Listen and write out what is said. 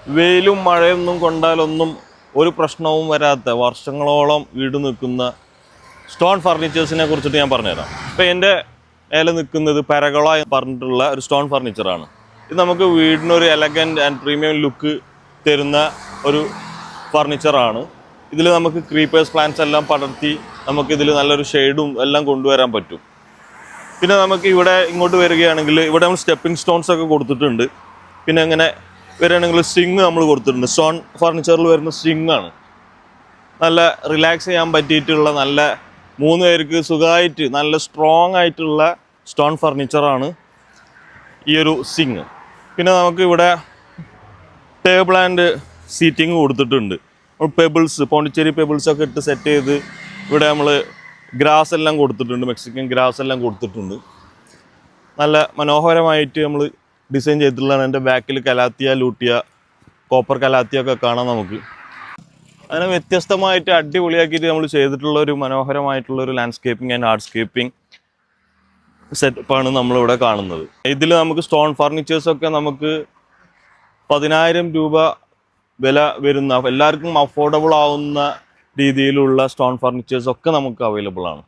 വെയിലും മഴയൊന്നും കൊണ്ടാലൊന്നും ഒരു പ്രശ്നവും വരാത്ത വർഷങ്ങളോളം വീട് നിൽക്കുന്ന സ്റ്റോൺ ഫർണിച്ചേഴ്സിനെ കുറിച്ചിട്ട് ഞാൻ പറഞ്ഞുതരാം. ഇപ്പോൾ എൻ്റെ മേലെ നിൽക്കുന്നത് പരകള പറഞ്ഞിട്ടുള്ള ഒരു സ്റ്റോൺ ഫർണിച്ചറാണ്. ഇത് നമുക്ക് വീടിനൊരു എലഗൻറ്റ് ആൻഡ് പ്രീമിയം ലുക്ക് തരുന്ന ഒരു ഫർണിച്ചറാണ്. ഇതിൽ നമുക്ക് ക്രീപ്പേഴ്സ് പ്ലാന്റ്സ് എല്ലാം പടർത്തി നമുക്കിതിൽ നല്ലൊരു ഷെയ്ഡും എല്ലാം കൊണ്ടുവരാൻ പറ്റും. പിന്നെ നമുക്ക് ഇവിടെ ഇങ്ങോട്ട് വരികയാണെങ്കിൽ ഇവിടെ നമ്മൾ സ്റ്റെപ്പിംഗ് സ്റ്റോൺസ് ഒക്കെ കൊടുത്തിട്ടുണ്ട്. പിന്നെ ഇങ്ങനെ വരികയാണെങ്കിൽ സ്വിങ് നമ്മൾ കൊടുത്തിട്ടുണ്ട്. സ്റ്റോൺ ഫർണിച്ചറിൽ വരുന്ന സ്വിങ് ആണ്. നല്ല റിലാക്സ് ചെയ്യാൻ പറ്റിയിട്ടുള്ള നല്ല 3 പേർക്ക് സുഖമായിട്ട് നല്ല സ്ട്രോങ് ആയിട്ടുള്ള സ്റ്റോൺ ഫർണിച്ചറാണ് ഈ ഒരു സ്വിങ്. പിന്നെ നമുക്ക് ഇവിടെ ടേബിൾ ആൻഡ് സീറ്റിംഗ് കൊടുത്തിട്ടുണ്ട്. പെബിൾസ് പോണ്ടിച്ചേരി പെബിൾസൊക്കെ ഇട്ട് സെറ്റ് ചെയ്ത് ഇവിടെ നമ്മൾ ഗ്രാസ് എല്ലാം കൊടുത്തിട്ടുണ്ട്. മെക്സിക്കൻ ഗ്രാസ് എല്ലാം കൊടുത്തിട്ടുണ്ട്. നല്ല മനോഹരമായിട്ട് നമ്മൾ ഡിസൈൻ ചെയ്തിട്ടുള്ളതാണ്. എൻ്റെ ബാക്കിൽ കലാത്തിയ ലൂട്ടിയ കോപ്പർ കലാത്തിയ ഒക്കെ കാണാം നമുക്ക്. അതിനെ വ്യത്യസ്തമായിട്ട് അടിപൊളിയാക്കിയിട്ട് നമ്മൾ ചെയ്തിട്ടുള്ള ഒരു മനോഹരമായിട്ടുള്ള ഒരു ലാൻഡ്സ്കേപ്പിംഗ് ആൻഡ് ആർട്ട്സ്കേപ്പിംഗ് സെറ്റപ്പാണ് നമ്മളിവിടെ കാണുന്നത്. ഇതിൽ നമുക്ക് സ്റ്റോൺ ഫർണിച്ചേഴ്സൊക്കെ നമുക്ക് 10,000 രൂപ വില വരുന്ന എല്ലാവർക്കും അഫോർഡബിൾ ആവുന്ന രീതിയിലുള്ള സ്റ്റോൺ ഫർണിച്ചേഴ്സൊക്കെ നമുക്ക് അവൈലബിൾ ആണ്.